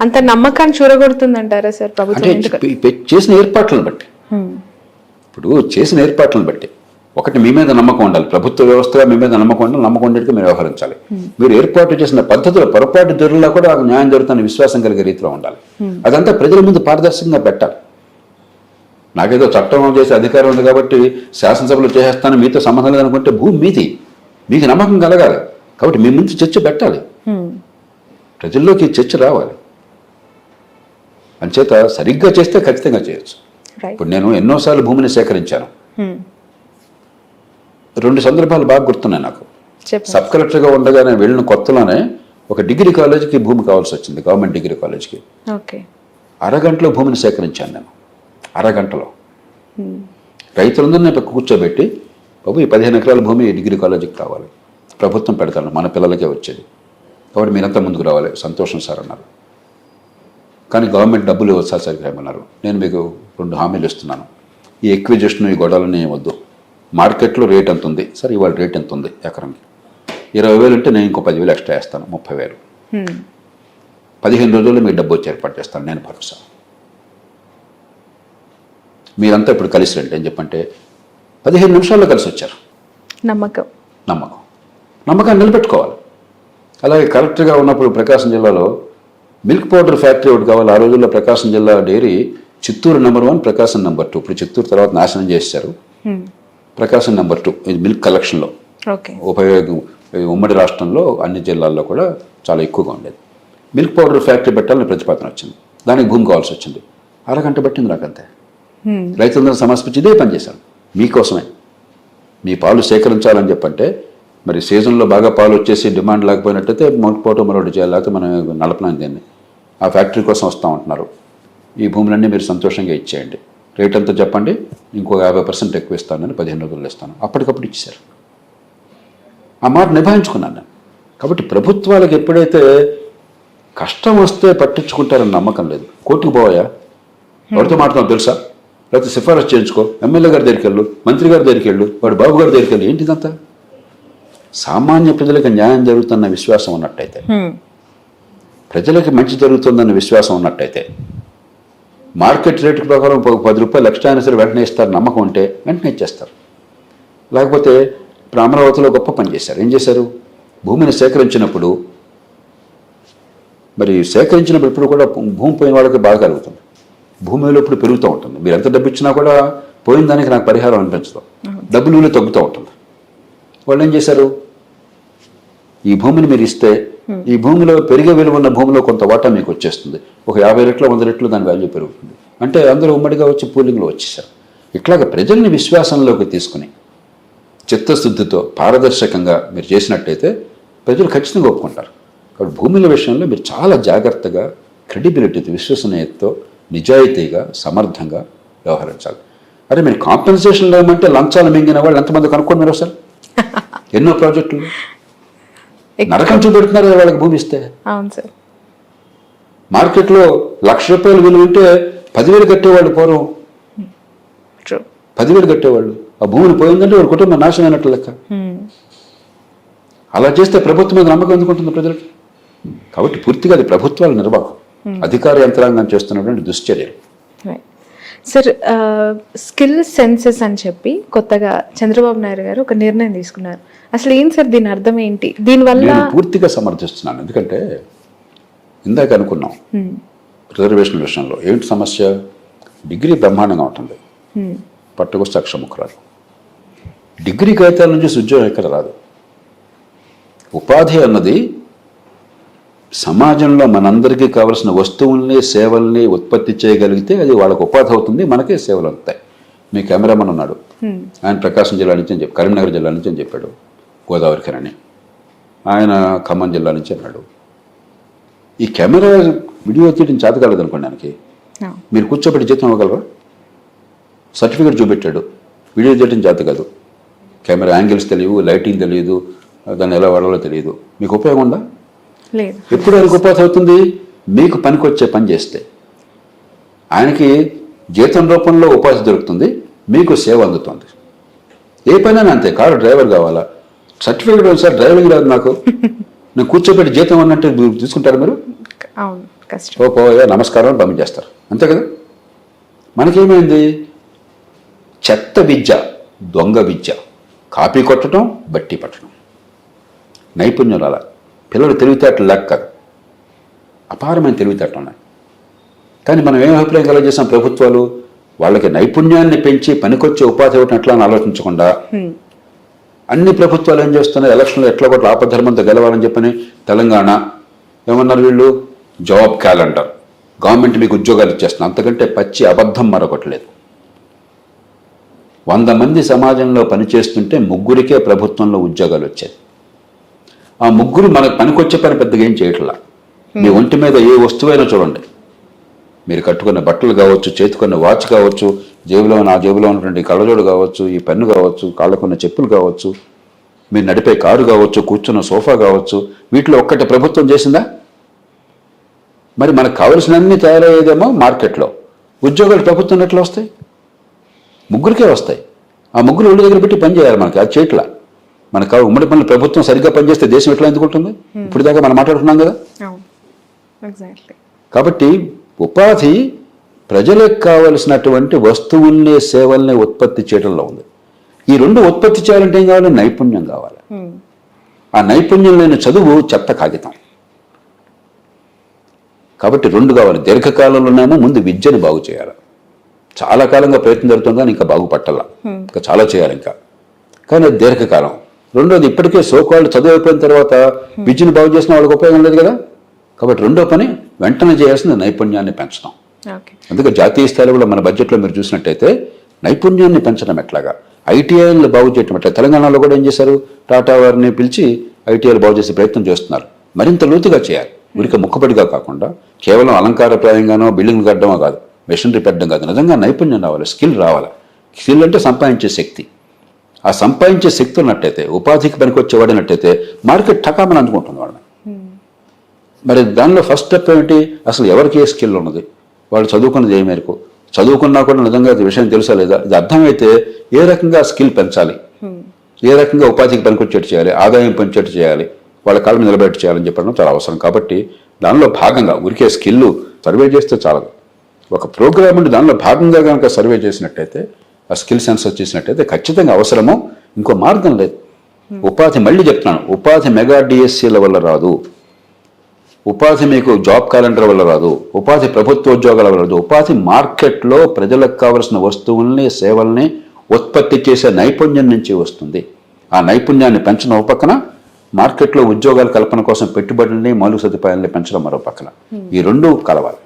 అంత నమ్మకాన్ని చూరగొడుతుందంటారా సార్ ప్రభుత్వం? అంటే చేసిన ఏర్పాట్లను బట్టి, ఇప్పుడు చేసిన ఏర్పాట్లను బట్టి ఒకటి మీ మీద నమ్మకం ఉండాలి, ప్రభుత్వ వ్యవస్థగా మీ మీద నమ్మకం ఉండాలి, నమ్మకం ఉండేట్టుగా మీరు వ్యవహరించాలి. మీరు ఏర్పాటు చేసిన పద్ధతులు పొరపాటు ధరల్లో కూడా న్యాయం జరుగుతున్న విశ్వాసం కలిగే రీతిలో ఉండాలి. అదంతా ప్రజల ముందు పారదర్శకంగా పెట్టాలి. నాకేదో చట్టం చేసే అధికారం ఉంది కాబట్టి శాసనసభలో చేసేస్తాను, మీతో సంబంధం లేదనుకుంటే భూమి మీది, మీకు నమ్మకం కలగాలి. కాబట్టి మీ ముందు చర్చ పెట్టాలి, ప్రజల్లోకి చర్చ రావాలి. అంచేత సరిగ్గా చేస్తే ఖచ్చితంగా చేయొచ్చు. ఇప్పుడు నేను ఎన్నోసార్లు భూమిని సేకరించాను. 2 సందర్భాలు బాగా గుర్తున్నాయి నాకు. సబ్ కలెక్టర్గా ఉండగా నేను వెళ్ళిన కొత్తలోనే ఒక డిగ్రీ కాలేజీకి భూమి కావాల్సి వచ్చింది, గవర్నమెంట్ డిగ్రీ కాలేజీకి. అరగంటలో భూమిని సేకరించాను నేను, అరగంటలో. రైతులందరినీ కూర్చోబెట్టి, బాబు ఈ 15 ఎకరాల భూమి డిగ్రీ కాలేజీకి కావాలి, ప్రభుత్వం పెడతాను, మన పిల్లలకే వచ్చేది, కాబట్టి మీరంతా ముందుకు రావాలి. సంతోషం సార్ అన్నారు. కానీ గవర్నమెంట్ డబ్బులు ఇవ్వచ్చు సరిగ్గా ఏమన్నారు. నేను మీకు 2 హామీలు ఇస్తున్నాను, ఈ ఎక్విజిషన్ ఈ గొడవలని వద్దు, మార్కెట్లో రేట్ ఎంత ఉంది సార్, ఇవాళ రేట్ ఎంత ఉంది ఎకరానికి, 20,000 ఉంటే నేను ఇంకో 10,000 ఎక్స్ట్రా వేస్తాను, 30,000. 15 రోజుల్లో మీకు డబ్బు వచ్చి ఏర్పాటు చేస్తాను, నేను భరోసా. మీరంతా ఇప్పుడు కలిసి రండి అని చెప్పంటే 15 నిమిషాల్లో కలిసి వచ్చారు. నమ్మకాన్ని నిలబెట్టుకోవాలి. అలాగే కలెక్టర్గా ఉన్నప్పుడు ప్రకాశం జిల్లాలో మిల్క్ పౌడర్ ఫ్యాక్టరీ ఒకటి కావాలి. ఆ రోజుల్లో ప్రకాశం జిల్లా డైరీ చిత్తూరు నెంబర్ 1, ప్రకాశం నెంబర్ 2. ఇప్పుడు చిత్తూరు తర్వాత నాశనం చేశారు. ప్రకాశం నెంబర్ 2 ఇది మిల్క్ కలెక్షన్లో ఉపయోగం ఉమ్మడి రాష్ట్రంలో అన్ని జిల్లాల్లో కూడా చాలా ఎక్కువగా ఉండేది. మిల్క్ పౌడర్ ఫ్యాక్టరీ పెట్టాలని ప్రతిపాదన వచ్చింది, దానికి భూమి కావాల్సి వచ్చింది. అరగంట పట్టింది నాకంతే. రైతులందరూ సమర్పించి ఇదే పని చేశాను, మీకోసమే. మీ పాలు సేకరించాలని చెప్పంటే మరి సీజన్లో బాగా పాలు వచ్చేసి డిమాండ్ లేకపోయినట్టయితే మొదటిపోవటం మరొకటి చేయాలి, లేకపోతే మనం నడపలేని దీన్ని. ఆ ఫ్యాక్టరీ కోసం వస్తూ ఉంటున్నారు, ఈ భూములన్నీ మీరు సంతోషంగా ఇచ్చేయండి, రేట్ అంతా చెప్పండి, ఇంకో 50% ఎక్కువ ఇస్తానని 15 రోజుల్లో ఇస్తాను. అప్పటికప్పుడు ఇచ్చేశారు. ఆ మాట నిభాయించుకున్నాను నేను. కాబట్టి ప్రభుత్వాలకు ఎప్పుడైతే కష్టం వస్తే పట్టించుకుంటారని నమ్మకం లేదు. కోర్టుకు పోవాయా, ఎవరితో మాట్లాడతాం తెలుసా, లేకపోతే సిఫారసు చేయించుకో, ఎమ్మెల్యే గారి దగ్గరికి వెళ్ళు, మంత్రి గారి దగ్గరికి వెళ్ళు, వాడు బాబు గారి దగ్గరికి వెళ్ళు, ఏంటిదంతా? సామాన్య ప్రజలకు న్యాయం జరుగుతున్న విశ్వాసం ఉన్నట్టయితే, ప్రజలకి మంచి జరుగుతుందన్న విశ్వాసం ఉన్నట్టయితే, మార్కెట్ రేటు ప్రకారం 10 రూపాయలు ఎక్స్ట్రా అయినా సరే వెంటనే ఇస్తారు, నమ్మకం ఉంటే వెంటనే ఇచ్చేస్తారు. లేకపోతే ఇప్పుడు అమరావతిలో గొప్ప పని చేశారు. ఏం చేశారు? భూమిని సేకరించినప్పుడు ఇప్పుడు కూడా భూమి పోయిన వాళ్ళకి బాగా కలుగుతుంది, భూమిలో ఇప్పుడు పెరుగుతూ ఉంటుంది. మీరు ఎంత డబ్బు ఇచ్చినా కూడా పోయిన దానికి నాకు పరిహారం అనిపించదు, డబ్బులు విలువ తగ్గుతూ ఉంటుంది. వాళ్ళు ఏం చేశారు? ఈ భూమిని మీరు ఇస్తే ఈ భూమిలో పెరిగే విలువ ఉన్న భూమిలో కొంత వాటా మీకు వచ్చేస్తుంది, ఒక 50 రెట్లు 100 రెట్లు దాని వాల్యూ పెరుగుతుంది. అంటే అందరూ ఉమ్మడిగా వచ్చి పూలింగ్లో వచ్చేసారు. ఇట్లాగ ప్రజల్ని విశ్వాసంలోకి తీసుకుని చిత్తశుద్ధితో పారదర్శకంగా మీరు చేసినట్టయితే ప్రజలు ఖచ్చితంగా ఒప్పుకుంటారు. కాబట్టి భూముల విషయంలో మీరు చాలా జాగ్రత్తగా, క్రెడిబిలిటీతో, విశ్వసనీయతతో, నిజాయితీగా, సమర్థంగా వ్యవహరించాలి. అరే మీరు కాంపెన్సేషన్ లేమంటే లంచాలు మింగిన వాళ్ళు ఎంతమంది కనుక్కోండి మీరు అసలు. ఎన్నో ప్రాజెక్టులు నరకం చూపెడుతున్నారు వాళ్ళకి భూమి ఇస్తే. మార్కెట్లో ₹1,00,000 విలువ ఉంటే 10,000 కట్టేవాళ్ళు, పూర్వం 10,000 కట్టేవాళ్ళు. ఆ భూమిని పోయిందంటే వాళ్ళ కుటుంబం నాశనం అయినట్లు లెక్క. అలా చేస్తే ప్రభుత్వం మీద నమ్మకం ఎందుకుంటుంది ప్రజలకి? కాబట్టి పూర్తిగా అది ప్రభుత్వాల నిర్వాహం, అధికార యంత్రాంగం చేస్తున్నటువంటి దుశ్చర్యలు. సార్, స్కిల్ సెన్సెస్ అని చెప్పి కొత్తగా చంద్రబాబు నాయుడు గారు ఒక నిర్ణయం తీసుకున్నారు. అసలు ఏం సార్, దీని అర్థం ఏంటి? దీనివల్ల నేను పూర్తిగా సమర్థిస్తున్నాను. ఎందుకంటే ఇందాక అనుకున్నాం రిజర్వేషన్ విషయంలో ఏంటి సమస్య? డిగ్రీ బ్రహ్మాండంగా ఉంటుంది, పట్టుకొస్తే అక్షముఖరాలు. డిగ్రీ కాగితాల నుంచి ఉద్యోగం ఎక్కడ రాదు. ఉపాధి అన్నది సమాజంలో మనందరికీ కావలసిన వస్తువుల్ని, సేవల్ని ఉత్పత్తి చేయగలిగితే అది వాళ్ళకు ఉపాధి అవుతుంది, మనకే సేవలు అవుతాయి. మీ కెమెరామన్ ఉన్నాడు, ఆయన ప్రకాశం జిల్లా నుంచి అని చెప్పి, కరీంనగర్ జిల్లా నుంచి అని చెప్పాడు, గోదావరి ఖని. ఆయన ఖమ్మం జిల్లా నుంచి అన్నాడు. ఈ కెమెరా వీడియో తీయడం చేత కాలేదు అనుకోండి ఆయనకి, మీరు కూర్చోబెట్టి జీతం ఇవ్వగలరా? సర్టిఫికేట్ చూపెట్టాడు, వీడియో తీయడం చేత కాదు, కెమెరా యాంగిల్స్ తెలియదు, లైటింగ్ తెలియదు, దాన్ని ఎలా వాడాలో తెలియదు, మీకు ఉపయోగం ఉందా? ఎప్పుడు ఆయనకు ఉపాధి అవుతుంది? మీకు పనికొచ్చే పని చేస్తే. ఆయనకి జీతం రూపంలో ఉపాధి దొరుకుతుంది, మీకు సేవ అందుతుంది. ఏ పనైనా అంతే. కారు డ్రైవర్ కావాలా, సర్టిఫికేట్ సార్ డ్రైవింగ్ రాదు నాకు, నేను కూర్చోబెట్టి జీతం అన్నట్టు తీసుకుంటారు మీరు? కష్టం. ఓ పోయా నమస్కారం అని పంపించేస్తారు, అంతే కదా. మనకేమైంది? చెత్త విద్య, దొంగ విద్య, కాపీ కొట్టడం, బట్టి పట్టడం, నైపుణ్యం అలా. పిల్లలు తెలివితేటలు లేక కాదు, అపారమైన తెలివితేటలు ఉన్నాయి. కానీ మనం ఏం అభిప్రాయం కలగజేసాం? ప్రభుత్వాలు వాళ్ళకి నైపుణ్యాన్ని పెంచి పనికొచ్చే ఉపాధి ఇవ్వటం ఎట్లా అని ఆలోచించకుండా అన్ని ప్రభుత్వాలు ఏం చేస్తున్నాయి? ఎలక్షన్లో ఎట్లా కొట్ల ఆపధర్మంతో గెలవాలని చెప్పని తెలంగాణ ఏమన్నారు వీళ్ళు? జాబ్ క్యాలెండర్, గవర్నమెంట్ మీకు ఉద్యోగాలు ఇచ్చేస్తున్నాం. అంతకంటే పచ్చి అబద్ధం మరొకట్లేదు. 100 మంది సమాజంలో పనిచేస్తుంటే 3 ప్రభుత్వంలో ఉద్యోగాలు వచ్చాయి. ఆ 3 మనకు పనికొచ్చే పని పెద్దగా ఏం చేయట్లా. మీ ఒంటి మీద ఏ వస్తువైనా చూడండి, మీరు కట్టుకున్న బట్టలు కావచ్చు, చేతుకున్న వాచ్ కావచ్చు, నా జేబులో ఉన్నటువంటి కళ్ళజోడు కావచ్చు, ఈ పెన్ను కావచ్చు, కాళ్ళకున్న చెప్పులు కావచ్చు, మీరు నడిపే కారు కావచ్చు, కూర్చున్న సోఫా కావచ్చు, వీటిలో ఒక్కటి ప్రభుత్వం చేసిందా? మరి మనకు కావలసినన్ని తయారయ్యేదేమో మార్కెట్లో, ఉద్యోగాలు ప్రభుత్వం ఎట్లా వస్తాయి? 3కే వస్తాయి. ఆ 3 ఒళ్ళు దగ్గర పెట్టి పని చేయాలి. మనకి అది చేయట్లా. మనకు ఉమ్మడి పనులు ప్రభుత్వం సరిగ్గా పనిచేస్తే దేశం ఎట్లా ఎందుకుంటుంది? ఇప్పుడు దాకా మనం మాట్లాడుతున్నాం కదా. కాబట్టి ఉపాధి ప్రజలకు కావలసినటువంటి వస్తువుల్ని, సేవల్ని ఉత్పత్తి చేయడంలో ఉంది. ఈ 2 ఉత్పత్తి చేయాలంటే ఏం కావాలి? నైపుణ్యం కావాలి. ఆ నైపుణ్యం లేని చదువు చెత్త కాగితం. కాబట్టి 2 కావాలి. దీర్ఘకాలంలోనేమో ముందు విద్యను బాగు చేయాలి. చాలా కాలంగా ప్రయత్నం జరుగుతుంది కానీ ఇంకా బాగుపట్టాల, ఇంకా చాలా చేయాలి ఇంకా. కానీ అది దీర్ఘకాలం. రెండోది, ఇప్పటికే సోకాళ్ళు చదువు అయిపోయిన తర్వాత విద్యను బాగు చేసిన వాళ్ళకి ఉపయోగం లేదు కదా. కాబట్టి రెండో పని వెంటనే చేయాల్సింది నైపుణ్యాన్ని పెంచడం. అందుకే జాతీయ స్థాయిలో కూడా మన బడ్జెట్లో మీరు చూసినట్టయితే నైపుణ్యాన్ని పెంచడం ఎట్లాగా, ఐటీఐలు బాగు చేయడం ఎట్లా. తెలంగాణలో కూడా ఏం చేశారు? టాటా వారిని పిలిచి ఐటీఐలు బాగు చేసే ప్రయత్నం చేస్తున్నారు. మరింత లోతుగా చేయాలి. ఉరిక ముక్కపడిగా కాకుండా కేవలం అలంకారప్రాయంగానో బిల్డింగ్లు కట్టడమో కాదు, మెషినరీ పెట్టడం కాదు, నిజంగా నైపుణ్యం రావాలి, స్కిల్ రావాలి. స్కిల్ అంటే సంపాదించే శక్తి. ఆ సంపాదించే శక్తి ఉన్నట్టయితే, ఉపాధికి పనికొచ్చేవాడినట్టయితే మార్కెట్ టకామని అందుకుంటుంది వాళ్ళని. మరి దానిలో ఫస్ట్ స్టెప్ ఏమిటి? అసలు ఎవరికి ఏ స్కిల్ ఉన్నది, వాళ్ళు చదువుకున్నది ఏ మేరకు, చదువుకున్నా కూడా నిజంగా ఇది విషయం తెలుసా లేదా, ఇది అర్థమైతే ఏ రకంగా స్కిల్ పెంచాలి, ఏ రకంగా ఉపాధికి పనికొచ్చేట్టు చేయాలి, ఆదాయం పెంచేట్టు చేయాలి, వాళ్ళ కాళ్ళ మీద నిలబెట్టి చేయాలని చెప్పడం చాలా అవసరం. కాబట్టి దానిలో భాగంగా ఉరికే స్కిల్ సర్వే చేస్తే చాలదు. ఒక ప్రోగ్రామ్ ఉండి దానిలో భాగంగా కనుక సర్వే చేసినట్టయితే, ఆ స్కిల్ సెన్సస్ చేసినట్టయితే ఖచ్చితంగా అవసరమో, ఇంకో మార్గం లేదు. ఉపాధి మళ్ళీ చెప్తున్నాను, ఉపాధి మెగా డిఎస్సీల వల్ల రాదు, ఉపాధి మీకు జాబ్ క్యాలెండర్ వల్ల రాదు, ఉపాధి ప్రభుత్వ ఉద్యోగాల వల్ల రాదు. ఉపాధి మార్కెట్లో ప్రజలకు కావలసిన వస్తువుల్ని, సేవల్ని ఉత్పత్తి చేసే నైపుణ్యం నుంచి వస్తుంది. ఆ నైపుణ్యాన్ని పెంచడం ఒక పక్కన, మార్కెట్లో ఉద్యోగాల కల్పన కోసం పెట్టుబడుల్ని, మౌలిక సదుపాయాలని పెంచడం మరో పక్కన. ఈ 2 కలవాలి.